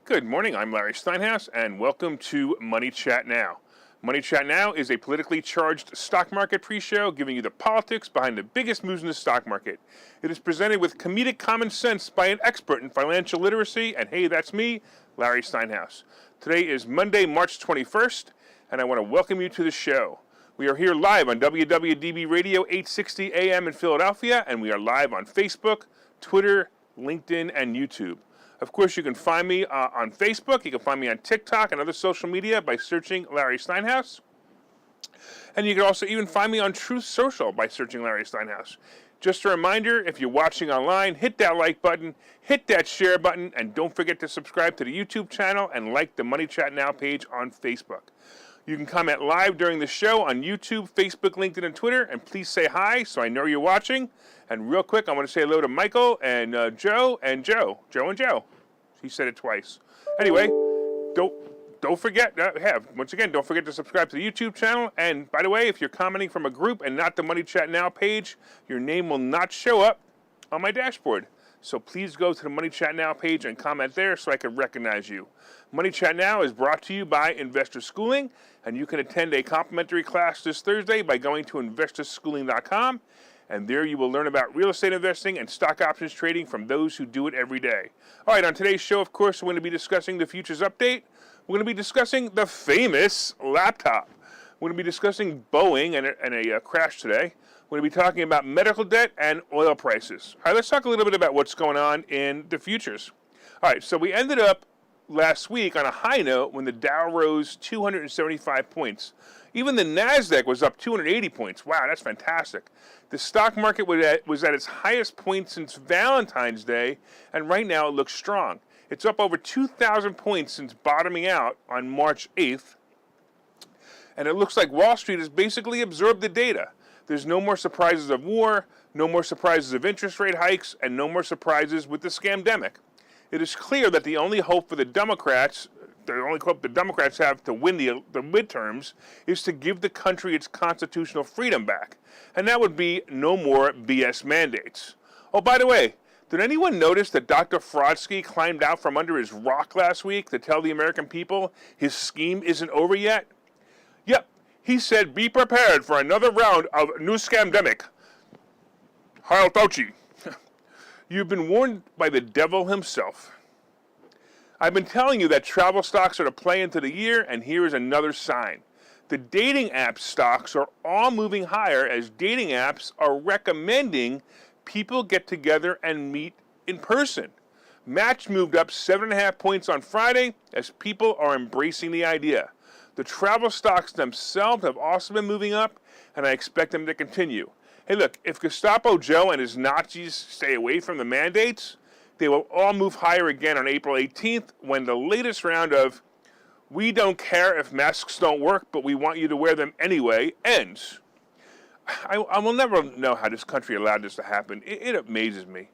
Good morning, I'm Larry Steinhouse, and welcome to Money Chat Now. Money Chat Now is a politically charged stock market pre-show giving you the politics behind the biggest moves in the stock market. It is presented with comedic common sense by an expert in financial literacy, and hey, that's me, Larry Steinhouse. Today is Monday, March 21st, and I want to welcome you to the show. We are here live on WWDB Radio 860 AM in Philadelphia, and we are live on Facebook, Twitter, LinkedIn, and YouTube. Of course, you can find me on Facebook. You can find me on TikTok and other social media by searching Larry Steinhouse. And you can also even find me on Truth Social by searching Larry Steinhouse. Just a reminder, if you're watching online, hit that like button, hit that share button, and don't forget to subscribe to the YouTube channel and like the Money Chat Now page on Facebook. You can comment live during the show on YouTube, Facebook, LinkedIn, and Twitter, and please say hi so I know you're watching. And real quick, I want to say hello to Michael and Joe and Joe. Joe and Joe. He said it twice. Anyway, don't forget, once again, don't forget to subscribe to the YouTube channel. And by the way, if you're commenting from a group and not the Money Chat Now page, your name will not show up on my dashboard. So please go to the Money Chat Now page and comment there so I can recognize you. Money Chat Now is brought to you by Investor Schooling, and you can attend a complimentary class this Thursday by going to investorschooling.com. And there you will learn about real estate investing and stock options trading from those who do it every day. All right, on today's show, of course, we're going to be discussing the futures update. We're going to be discussing the famous laptop. We're going to be discussing Boeing and a crash today. We're going to be talking about medical debt and oil prices. All right, let's talk a little bit about what's going on in the futures. All right, so we ended up last week on a high note when the Dow rose 275 points. Even the NASDAQ was up 280 points. Wow, that's fantastic. The stock market was at its highest point since Valentine's Day, and right now it looks strong. It's up over 2,000 points since bottoming out on March 8th, and it looks like Wall Street has basically absorbed the data. There's no more surprises of war, no more surprises of interest rate hikes, and no more surprises with the scamdemic. It is clear that the only hope for the Democrats have to win the midterms is to give the country its constitutional freedom back. And that would be no more BS mandates. Oh, by the way, did anyone notice that Dr. Frodsky climbed out from under his rock last week to tell the American people his scheme isn't over yet? Yep, he said, be prepared for another round of new scamdemic. Heil Fauci. You've been warned by the devil himself. I've been telling you that travel stocks are to play into the year, and here is another sign. The dating app stocks are all moving higher as dating apps are recommending people get together and meet in person. Match moved up 7.5 points on Friday as people are embracing the idea. The travel stocks themselves have also been moving up, and I expect them to continue. Hey, look, if Gestapo Joe and his Nazis stay away from the mandates, they will all move higher again on April 18th when the latest round of "we don't care if masks don't work, but we want you to wear them anyway" ends. I will never know how this country allowed this to happen. It amazes me.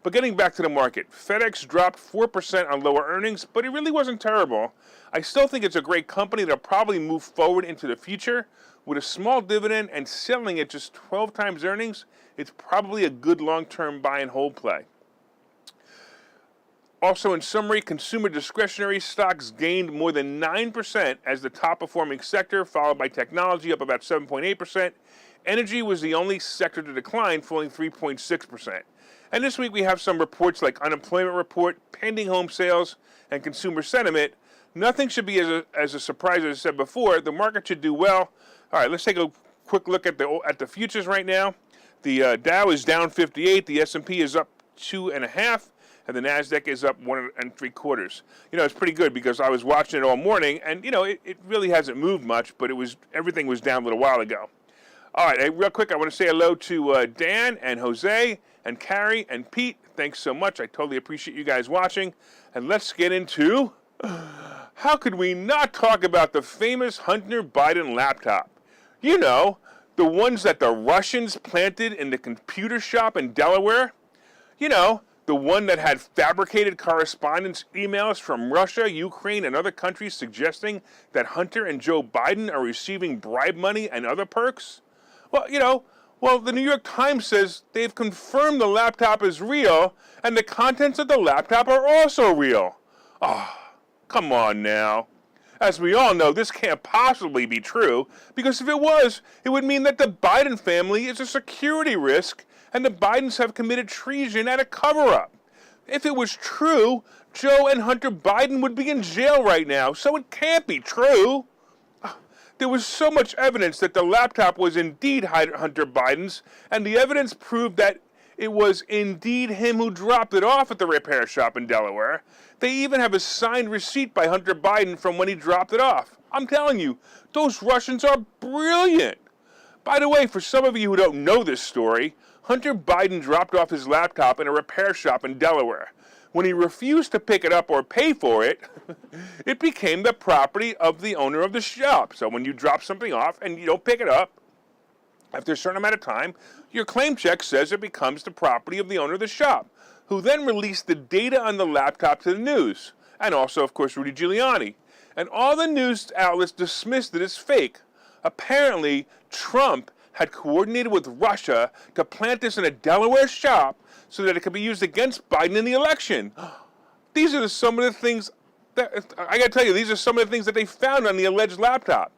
But getting back to the market, FedEx dropped 4% on lower earnings, but it really wasn't terrible. I still think it's a great company that'll probably move forward into the future. With a small dividend and selling at just 12 times earnings, it's probably a good long-term buy and hold play. Also, in summary, consumer discretionary stocks gained more than 9% as the top-performing sector, followed by technology up about 7.8%. Energy was the only sector to decline, falling 3.6%. And this week we have some reports like unemployment report, pending home sales, and consumer sentiment. Nothing should be as a surprise as I said before. The market should do well. All right, let's take a quick look at the futures right now. The Dow is down 58, the S&P is up 2.5, and the NASDAQ is up 1 3/4. You know, it's pretty good because I was watching it all morning, and you know, it really hasn't moved much, but everything was down a little while ago. All right, hey, real quick, I want to say hello to Dan and Jose and Carrie and Pete. Thanks so much. I totally appreciate you guys watching. And let's get into, how could we not talk about the famous Hunter Biden laptop? You know, the ones that the Russians planted in the computer shop in Delaware. You know, the one that had fabricated correspondence emails from Russia, Ukraine, and other countries suggesting that Hunter and Joe Biden are receiving bribe money and other perks. Well, you know, the New York Times says they've confirmed the laptop is real, and the contents of the laptop are also real. Oh, Come on now. As we all know, this can't possibly be true, because if it was, it would mean that the Biden family is a security risk and the Bidens have committed treason and a cover-up. If it was true, Joe and Hunter Biden would be in jail right now, so it can't be true. There was so much evidence that the laptop was indeed Hunter Biden's, and the evidence proved that it was indeed him who dropped it off at the repair shop in Delaware. They even have a signed receipt by Hunter Biden from when he dropped it off. I'm telling you, those Russians are brilliant. By the way, for some of you who don't know this story, Hunter Biden dropped off his laptop in a repair shop in Delaware. When he refused to pick it up or pay for it, it became the property of the owner of the shop. So when you drop something off and you don't pick it up, after a certain amount of time, your claim check says it becomes the property of the owner of the shop, who then released the data on the laptop to the news, and also, of course, Rudy Giuliani. And all the news outlets dismissed it as fake. Apparently, Trump had coordinated with Russia to plant this in a Delaware shop so that it could be used against Biden in the election. These are some of the things that, I gotta tell you, these are some of the things that they found on the alleged laptop.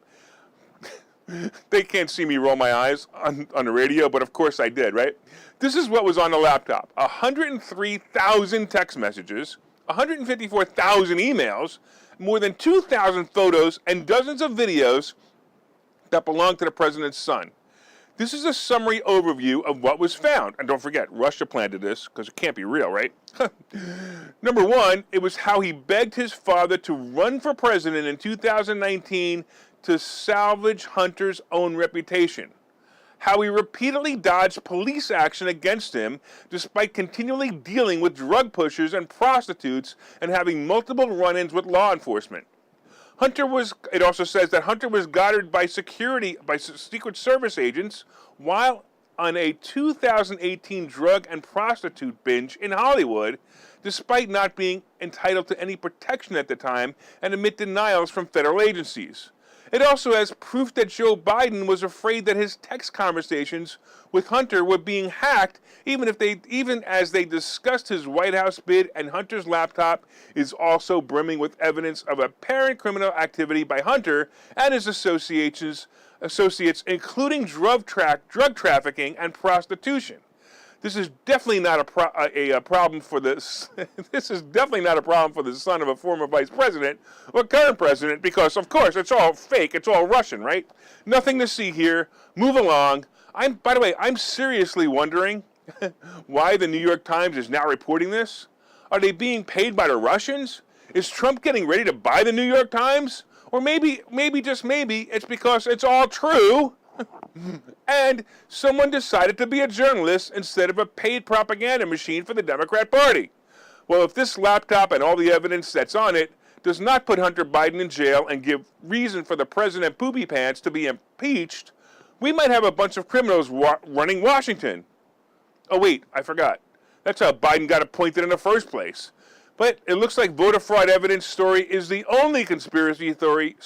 They can't see me roll my eyes on the radio, but of course I did, right? This is what was on the laptop. 103,000 text messages, 154,000 emails, more than 2,000 photos, and dozens of videos that belong to the president's son. This is a summary overview of what was found. And don't forget, Russia planted this because it can't be real, right? Number one, it was how he begged his father to run for president in 2019 to salvage Hunter's own reputation. How he repeatedly dodged police action against him despite continually dealing with drug pushers and prostitutes and having multiple run-ins with law enforcement. It also says that Hunter was guarded by Secret Service agents while on a 2018 drug and prostitute binge in Hollywood, despite not being entitled to any protection at the time and amid denials from federal agencies. It also has proof that Joe Biden was afraid that his text conversations with Hunter were being hacked, even as they discussed his White House bid, and Hunter's laptop is also brimming with evidence of apparent criminal activity by Hunter and his associates, including drug trafficking and prostitution. This is definitely not a problem for this. This is definitely not a problem for the son of a former vice president or current president, because of course it's all fake. It's all Russian, right? Nothing to see here. Move along. By the way, I'm seriously wondering why the New York Times is now reporting this. Are they being paid by the Russians? Is Trump getting ready to buy the New York Times? Or maybe just maybe, it's because it's all true. And someone decided to be a journalist instead of a paid propaganda machine for the Democrat Party. Well, if this laptop and all the evidence that's on it does not put Hunter Biden in jail and give reason for the President Poopy Pants to be impeached, we might have a bunch of criminals running Washington. Oh wait, I forgot. That's how Biden got appointed in the first place. But it looks like voter fraud evidence story is the only conspiracy theory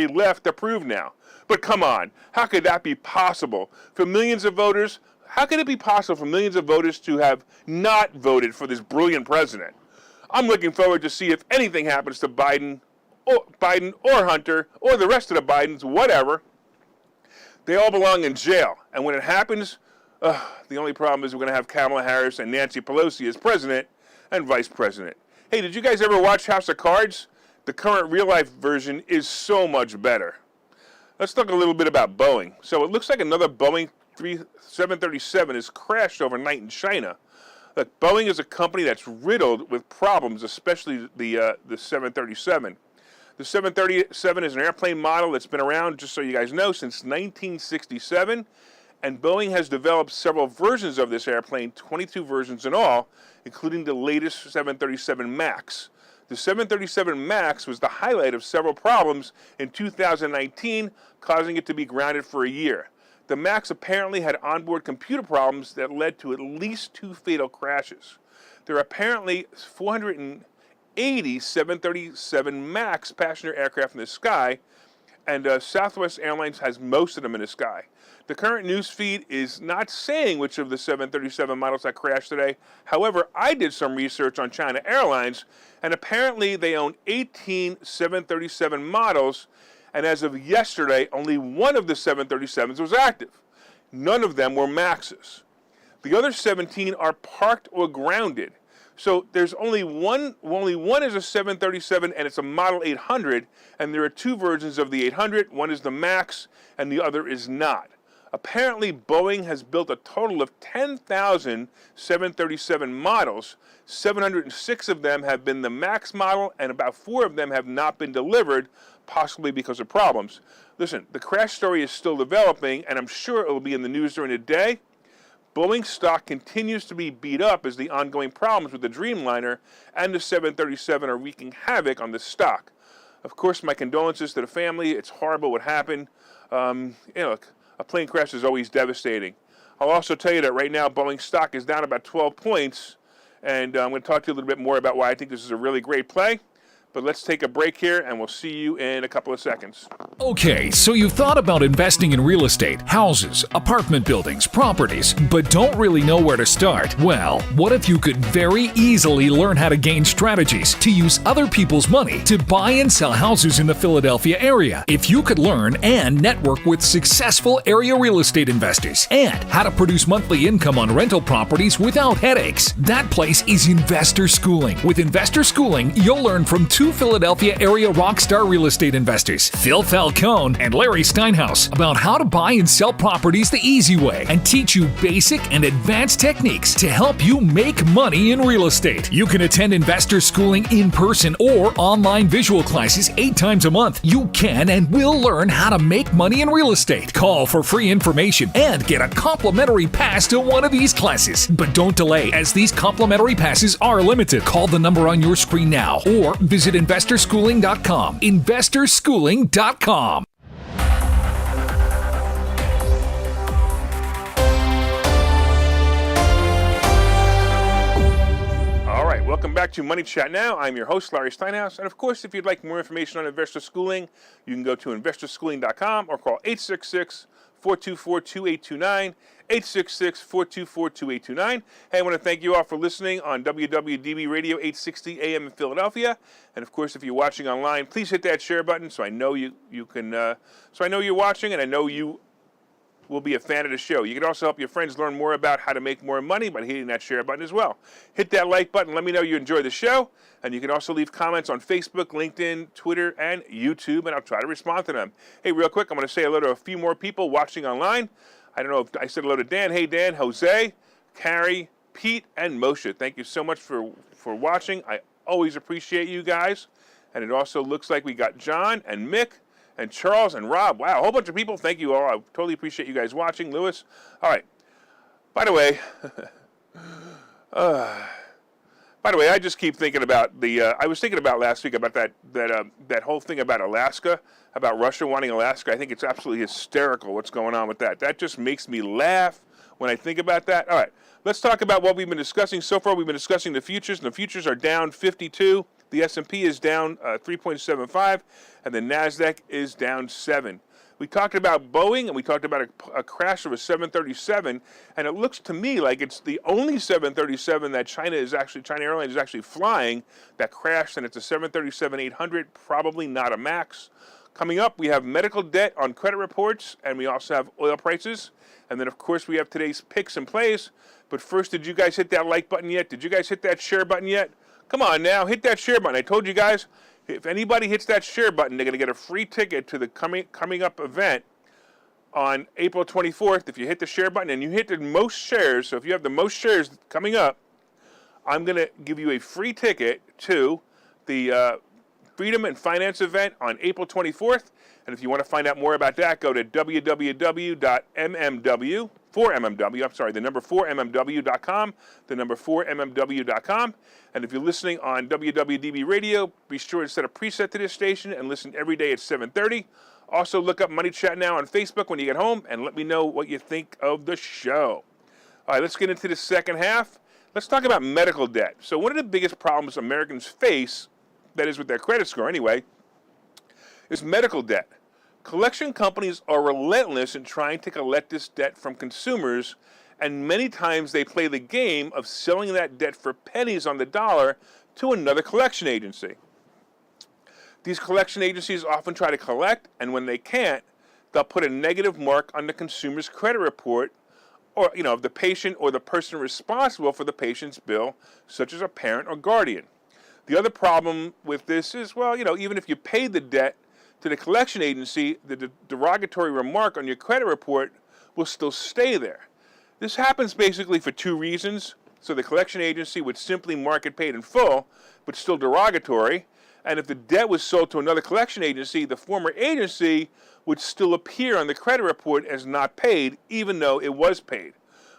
left to prove now. But come on, how could that be possible for millions of voters? How could it be possible for millions of voters to have not voted for this brilliant president? I'm looking forward to see if anything happens to Biden or Hunter or the rest of the Bidens, whatever. They all belong in jail. And when it happens, the only problem is we're going to have Kamala Harris and Nancy Pelosi as president and vice president. Hey, did you guys ever watch House of Cards? The current real-life version is so much better. Let's talk a little bit about Boeing. So it looks like another Boeing 737 has crashed overnight in China. Look, Boeing is a company that's riddled with problems, especially the 737. The 737 is an airplane model that's been around, just so you guys know, since 1967. And Boeing has developed several versions of this airplane, 22 versions in all, including the latest 737 MAX. The 737 MAX was the highlight of several problems in 2019, causing it to be grounded for a year. The MAX apparently had onboard computer problems that led to at least 2 fatal crashes. There are apparently 480 737 MAX passenger aircraft in the sky, and Southwest Airlines has most of them in the sky. The current news feed is not saying which of the 737 models that crashed today. However, I did some research on China Airlines, and apparently they own 18 737 models, and as of yesterday, only one of the 737s was active. None of them were MAXes. The other 17 are parked or grounded. So there's only one is a 737, and it's a Model 800, and there are two versions of the 800. One is the MAX, and the other is not. Apparently, Boeing has built a total of 10,000 737 models. 706 of them have been the MAX model, and about 4 of them have not been delivered, possibly because of problems. Listen, the crash story is still developing, and I'm sure it will be in the news during the day. Boeing stock continues to be beat up as the ongoing problems with the Dreamliner and the 737 are wreaking havoc on the stock. Of course, my condolences to the family. It's horrible what happened. Look, a plane crash is always devastating. I'll also tell you that right now Boeing stock is down about 12 points, and I'm going to talk to you a little bit more about why I think this is a really great play. But let's take a break here, and we'll see you in a couple of seconds. Okay, so you've thought about investing in real estate, houses, apartment buildings, properties, but don't really know where to start? Well, what if you could very easily learn how to gain strategies to use other people's money to buy and sell houses in the Philadelphia area? If you could learn and network with successful area real estate investors and how to produce monthly income on rental properties without headaches, that place is Investor Schooling. With Investor Schooling, you'll learn from two Philadelphia area rockstar real estate investors, Phil Falcone and Larry Steinhouse, about how to buy and sell properties the easy way and teach you basic and advanced techniques to help you make money in real estate. You can attend Investor Schooling in person or online visual classes 8 times a month. You can and will learn how to make money in real estate. Call for free information and get a complimentary pass to one of these classes. But don't delay, as these complimentary passes are limited. Call the number on your screen now or visit investorschooling.com. investorschooling.com. All right, welcome back to Money Chat Now. I'm your host, Larry Steinhouse. And of course, if you'd like more information on Investor Schooling, you can go to investorschooling.com or call 866-424-2829, 866-424-2829. Hey, I want to thank you all for listening on WWDB Radio 860 AM in Philadelphia. And of course, if you're watching online, please hit that share button so I know you can. So I know you're watching, and I know you will be a fan of the show. You can also help your friends learn more about how to make more money by hitting that share button as well. Hit that like button. Let me know you enjoy the show. And you can also leave comments on Facebook, LinkedIn, Twitter, and YouTube, and I'll try to respond to them. Hey, real quick, I'm going to say hello to a few more people watching online. I don't know if I said hello to Dan. Hey, Dan, Jose, Carrie, Pete, and Moshe. Thank you so much for watching. I always appreciate you guys. And it also looks like we got John and Mick and Charles and Rob. Wow, a whole bunch of people. Thank you all. I totally appreciate you guys watching. Lewis. All right. By the way, I just keep thinking about the. I was thinking about last week about that whole thing about Alaska, about Russia wanting Alaska. I think it's absolutely hysterical what's going on with that. That just makes me laugh when I think about that. All right, let's talk about what we've been discussing so far. We've been discussing the futures, and the futures are down 52. The S&P is down 3.75, and the NASDAQ is down 7. We talked about Boeing, and we talked about a crash of a 737, and it looks to me like it's the only 737 that China Airlines is actually flying that crashed, and it's a 737-800, probably not a MAX. Coming up, we have medical debt on credit reports, and we also have oil prices, and then, of course, we have today's picks and plays. But first, did you guys hit that like button yet? Did you guys hit that share button yet? Come on now, hit that share button. I told you guys, if anybody hits that share button, they're going to get a free ticket to the coming up event on April 24th. If you hit the share button and you hit the most shares, so if you have the most shares coming up, I'm going to give you a free ticket to the Freedom and Finance event on April 24th. And if you want to find out more about that, go to www.mmw, 4mmw, the number 4mmw.com, the number 4mmw.com. And if you're listening on WWDB Radio, be sure to set a preset to this station and listen every day at 7:30. Also, look up Money Chat Now on Facebook when you get home, and let me know what you think of the show. All right, let's get into the second half. Let's talk about medical debt. So one of the biggest problems Americans face, that is with their credit score anyway, is medical debt. Collection companies are relentless in trying to collect this debt from consumers, and many times they play the game of selling that debt for pennies on the dollar to another collection agency. These collection agencies often try to collect, and when they can't, they'll put a negative mark on the consumer's credit report, or of the patient or the person responsible for the patient's bill, such as a parent or guardian. The other problem with this is, even if you paid the debt to the collection agency, the derogatory remark on your credit report will still stay there. This happens basically for two reasons. So the collection agency would simply mark it paid in full, but still derogatory. And if the debt was sold to another collection agency, the former agency would still appear on the credit report as not paid, even though it was paid.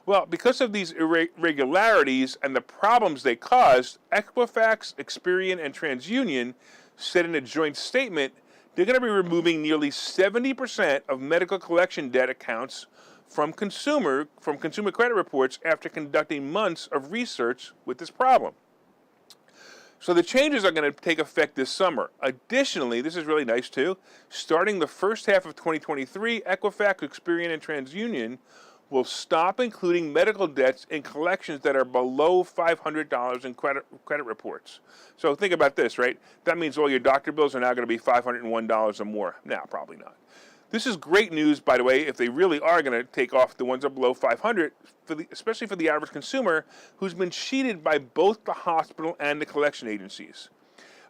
Well, because of these irregularities and the problems they caused, Equifax, Experian, and TransUnion said in a joint statement they're going to be removing nearly 70% of medical collection debt accounts from consumer credit reports after conducting months of research with this problem. So the changes are going to take effect this summer. Additionally, this is really nice too, starting the first half of 2023, Equifax, Experian, and TransUnion will stop including medical debts in collections that are below $500 in credit reports. So think about this, right? That means all your doctor bills are now going to be $501 or more. No, probably not. This is great news, by the way, if they really are going to take off the ones that are below 500, especially for the average consumer who's been cheated by both the hospital and the collection agencies.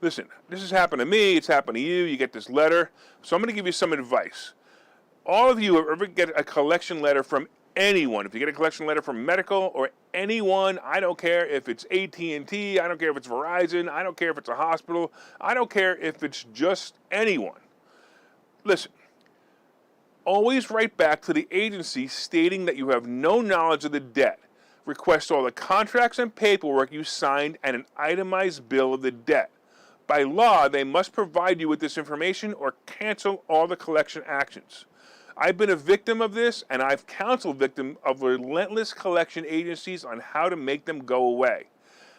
Listen, this has happened to me, it's happened to you, you get this letter. So I'm going to give you some advice. All of you ever get a collection letter from anyone, if you get a collection letter from medical or anyone, I don't care if it's AT&T, I don't care if it's Verizon, I don't care if it's a hospital, I don't care if it's just anyone. Listen, always write back to the agency stating that you have no knowledge of the debt. Request all the contracts and paperwork you signed and an itemized bill of the debt. By law, they must provide you with this information or cancel all the collection actions. I've been a victim of this, and I've counseled victims of relentless collection agencies on how to make them go away.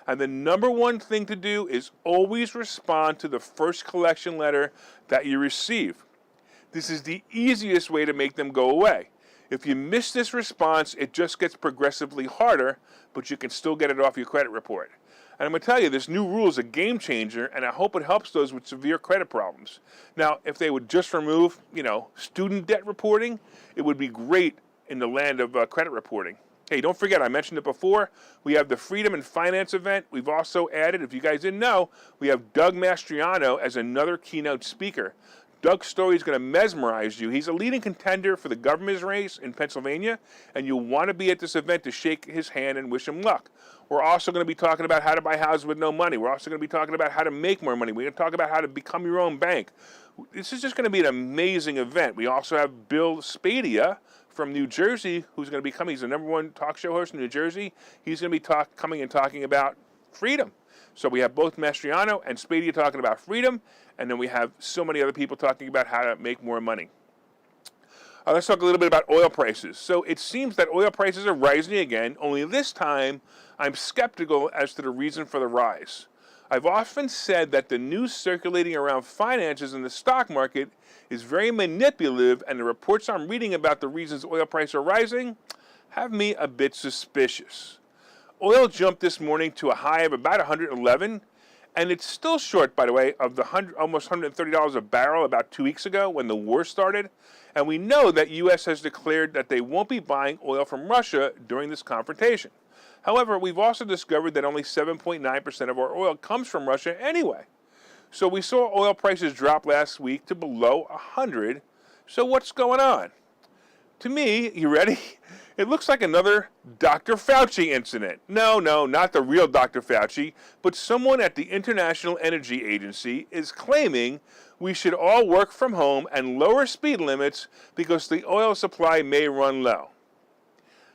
And the number one thing to do is always respond to the first collection letter that you receive. This is the easiest way to make them go away. If you miss this response, it just gets progressively harder, but you can still get it off your credit report. And I'm going to tell you, this new rule is a game changer, and I hope it helps those with severe credit problems. Now, if they would just remove, student debt reporting, it would be great in the land of credit reporting. Hey, don't forget, I mentioned it before, we have the Freedom in Finance event. We've also added, if you guys didn't know, we have Doug Mastriano as another keynote speaker. Doug's story is going to mesmerize you. He's a leading contender for the governor's race in Pennsylvania, and you'll want to be at this event to shake his hand and wish him luck. We're also going to be talking about how to buy houses with no money. We're also going to be talking about how to make more money. We're going to talk about how to become your own bank. This is just going to be an amazing event. We also have Bill Spadia from New Jersey, who's going to be coming. He's the number one talk show host in New Jersey. He's going to be coming and talking about freedom. So we have both Mastriano and Spadia talking about freedom, and then we have so many other people talking about how to make more money. Let's talk a little bit about oil prices. So it seems that oil prices are rising again, only this time I'm skeptical as to the reason for the rise. I've often said that the news circulating around finances in the stock market is very manipulative, and the reports I'm reading about the reasons oil prices are rising have me a bit suspicious. Oil jumped this morning to a high of about 111, and it's still short, by the way, of the almost $130 a barrel about 2 weeks ago when the war started. And we know that U.S. has declared that they won't be buying oil from Russia during this confrontation. However, we've also discovered that only 7.9% of our oil comes from Russia anyway. So we saw oil prices drop last week to below 100. So what's going on? To me, you ready? It looks like another Dr. Fauci incident. No, not the real Dr. Fauci, but someone at the International Energy Agency is claiming we should all work from home and lower speed limits because the oil supply may run low.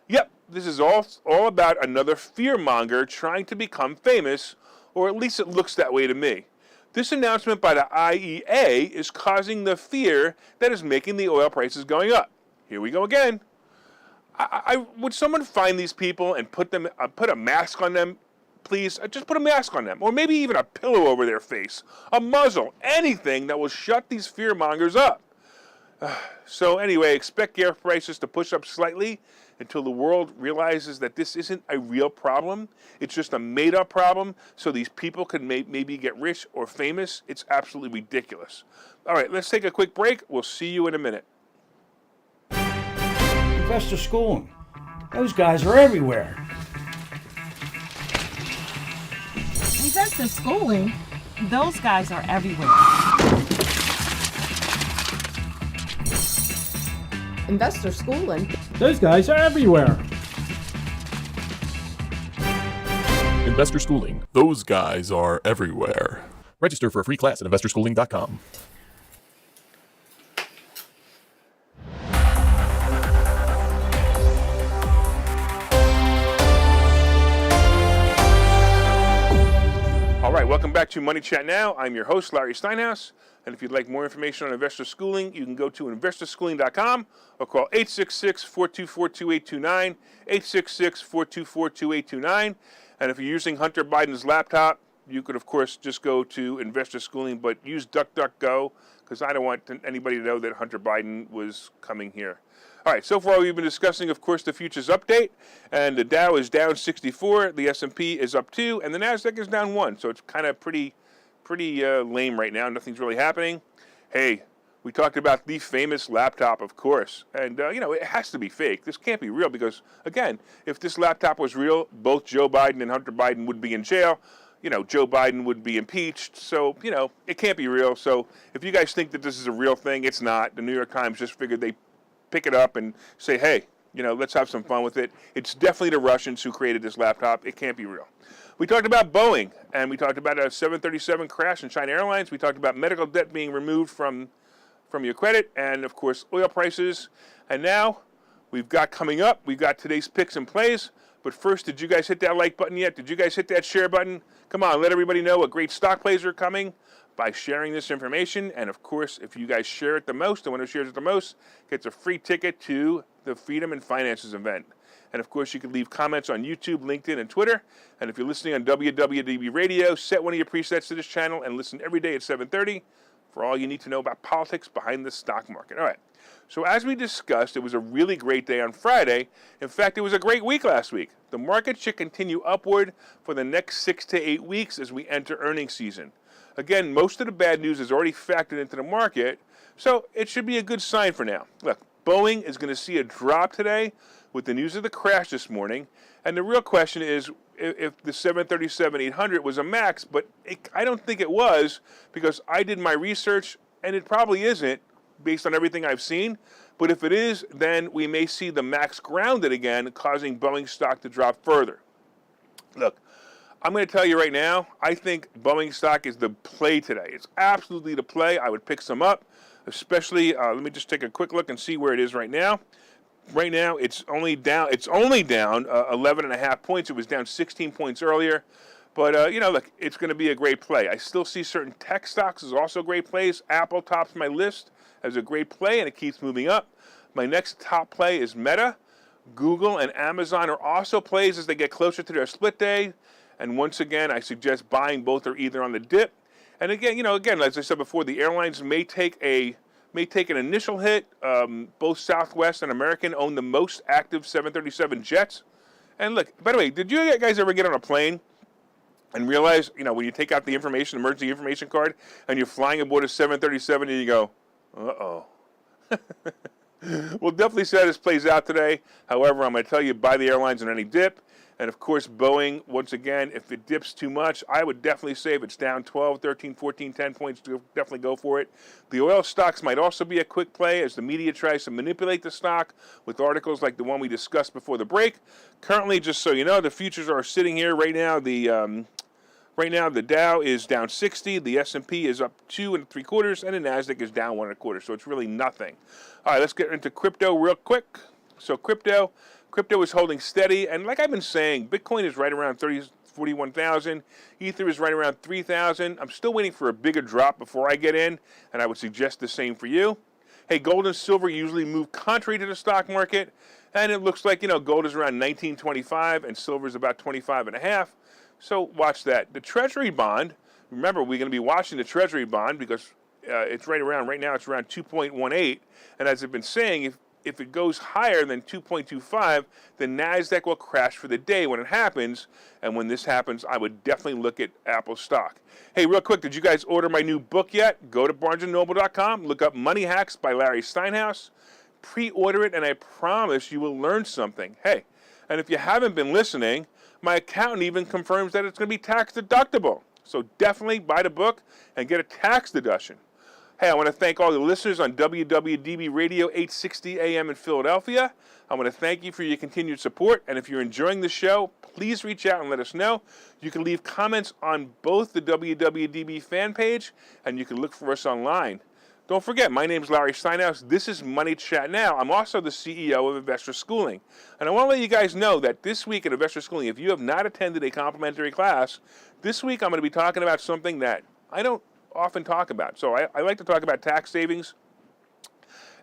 Yep, this is all about another fearmonger trying to become famous, or at least it looks that way to me. This announcement by the IEA is causing the fear that is making the oil prices going up. Here we go again. Would someone find these people and put a mask on them, please? Just put a mask on them, or maybe even a pillow over their face, a muzzle, anything that will shut these fearmongers up. So anyway, expect gas prices to push up slightly until the world realizes that this isn't a real problem. It's just a made-up problem, so these people can maybe get rich or famous. It's absolutely ridiculous. All right, let's take a quick break. We'll see you in a minute. Investor schooling. Those guys are everywhere. Investor schooling? Those guys are everywhere. Investor schooling. Those guys are everywhere. Investor Schooling. Those guys are everywhere. Register for a free class at investorschooling.com. All right, welcome back to Money Chat Now. I'm your host, Larry Steinhouse. And if you'd like more information on investor schooling, you can go to investorschooling.com or call 866-424-2829, 866-424-2829. And if you're using Hunter Biden's laptop, you could, of course, just go to investor schooling, but use DuckDuckGo because I don't want anybody to know that Hunter Biden was coming here. All right, so far we've been discussing, of course, the futures update, and the Dow is down 64, the S&P is up 2, and the NASDAQ is down 1, so it's kind of pretty lame right now. Nothing's really happening. Hey, we talked about the famous laptop, of course, and, it has to be fake. This can't be real because, again, if this laptop was real, both Joe Biden and Hunter Biden would be in jail. Joe Biden would be impeached, so, it can't be real. So if you guys think that this is a real thing, it's not. The New York Times just figured they pick it up and say, hey, let's have some fun with it. It's definitely the Russians who created this laptop. It can't be real. We talked about Boeing, and we talked about a 737 crash in China Airlines. We talked about medical debt being removed from your credit, and, of course, oil prices. And now we've got coming up, we've got today's picks and plays. But first, did you guys hit that like button yet? Did you guys hit that share button? Come on, let everybody know what great stock plays are coming by sharing this information. And of course, if you guys share it the most, the one who shares it the most gets a free ticket to the Freedom and Finances event. And of course, you can leave comments on YouTube, LinkedIn, and Twitter. And if you're listening on WWDB Radio, set one of your presets to this channel and listen every day at 7:30 for all you need to know about politics behind the stock market. All right. So as we discussed, it was a really great day on Friday. In fact, it was a great week last week. The market should continue upward for the next 6 to 8 weeks as we enter earnings season. Again, most of the bad news is already factored into the market, so it should be a good sign for now. Look, Boeing is going to see a drop today with the news of the crash this morning, and the real question is if the 737-800 was a max, but I don't think it was because I did my research, and it probably isn't based on everything I've seen. But if it is, then we may see the max grounded again, causing Boeing stock to drop further. Look, I'm going to tell you right now, I think Boeing stock is the play today. It's absolutely the play. I would pick some up, especially, let me just take a quick look and see where it is right now. Right now, it's only down 11.5 points. It was down 16 points earlier. But, look, it's going to be a great play. I still see certain tech stocks as also great plays. Apple tops my list as a great play, and it keeps moving up. My next top play is Meta. Google and Amazon are also plays as they get closer to their split day. And once again, I suggest buying both or either on the dip. And again, as I said before, the airlines may take an initial hit. Both Southwest and American own the most active 737 jets. And look, by the way, did you guys ever get on a plane and realize, when you take out the emergency information card, and you're flying aboard a 737 and you go, uh-oh. We'll definitely see how this plays out today. However, I'm going to tell you, buy the airlines on any dip. And of course, Boeing, once again, if it dips too much, I would definitely say if it's down 12, 13, 14, 10 points, definitely go for it. The oil stocks might also be a quick play as the media tries to manipulate the stock with articles like the one we discussed before the break. Currently, just so you know, the futures are sitting here right now. Right now, the Dow is down 60, the S&P is up 2 3/4, and the NASDAQ is down 1 1/4. So it's really nothing. All right, let's get into crypto real quick. So crypto is holding steady, and like I've been saying, Bitcoin is right around 41,000. Ether is right around 3,000. I'm still waiting for a bigger drop before I get in, and I would suggest the same for you. Hey, gold and silver usually move contrary to the stock market, and it looks like, gold is around 1925 and silver is about 25.5. So watch that. The Treasury bond, remember, we're going to be watching the Treasury bond because it's right now it's around 2.18, and as I've been saying, if it goes higher than 2.25, the NASDAQ will crash for the day when it happens. And when this happens, I would definitely look at Apple stock. Hey, real quick, did you guys order my new book yet? Go to barnesandnoble.com, look up Money Hacks by Larry Steinhouse, pre-order it, and I promise you will learn something. Hey, and if you haven't been listening, my accountant even confirms that it's going to be tax deductible. So definitely buy the book and get a tax deduction. Hey, I want to thank all the listeners on WWDB Radio 860 AM in Philadelphia. I want to thank you for your continued support. And if you're enjoying the show, please reach out and let us know. You can leave comments on both the WWDB fan page, and you can look for us online. Don't forget, my name is Larry Steinhouse. This is Money Chat Now. I'm also the CEO of Investor Schooling. And I want to let you guys know that this week at Investor Schooling, if you have not attended a complimentary class, this week I'm going to be talking about something that I don't often talk about. So I like to talk about tax savings.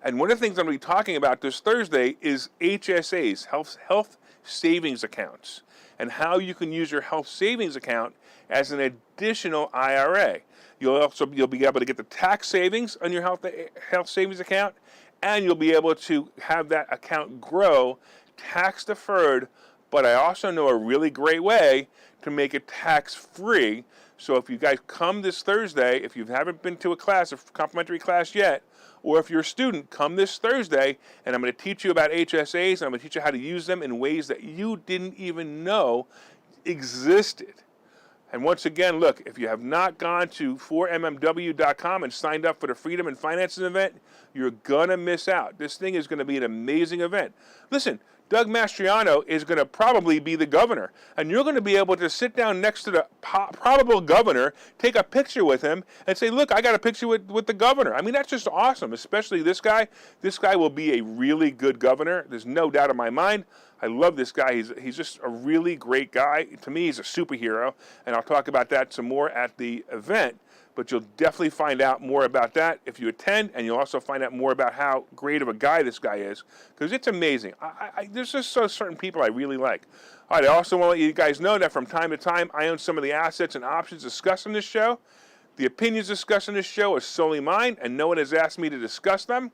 And one of the things I'm going to be talking about this Thursday is HSAs, health savings accounts, and how you can use your health savings account as an additional IRA. You'll be able to get the tax savings on your health savings account, and you'll be able to have that account grow tax deferred. But I also know a really great way to make it tax free. So if you guys come this Thursday, if you haven't been to a complimentary class yet, or if you're a student, come this Thursday, and I'm going to teach you about HSAs, and I'm going to teach you how to use them in ways that you didn't even know existed. And once again, look, if you have not gone to 4mmw.com and signed up for the Freedom and Finances event, you're going to miss out. This thing is going to be an amazing event. Listen, Doug Mastriano is going to probably be the governor, and you're going to be able to sit down next to the probable governor, take a picture with him, and say, look, I got a picture with the governor. I mean, that's just awesome, especially this guy. This guy will be a really good governor. There's no doubt in my mind. I love this guy. He's just a really great guy. To me, he's a superhero, and I'll talk about that some more at the event. But you'll definitely find out more about that if you attend, and you'll also find out more about how great of a guy this guy is, because it's amazing. There's just certain people I really like. All right, I also want to let you guys know that from time to time, I own some of the assets and options discussed in this show. The opinions discussed in this show are solely mine, and no one has asked me to discuss them.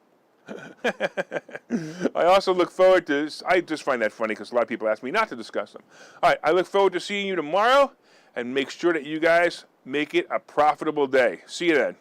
I also look forward to, I just find that funny because a lot of people ask me not to discuss them. All right, I look forward to seeing you tomorrow, and make sure that you guys make it a profitable day. See you then.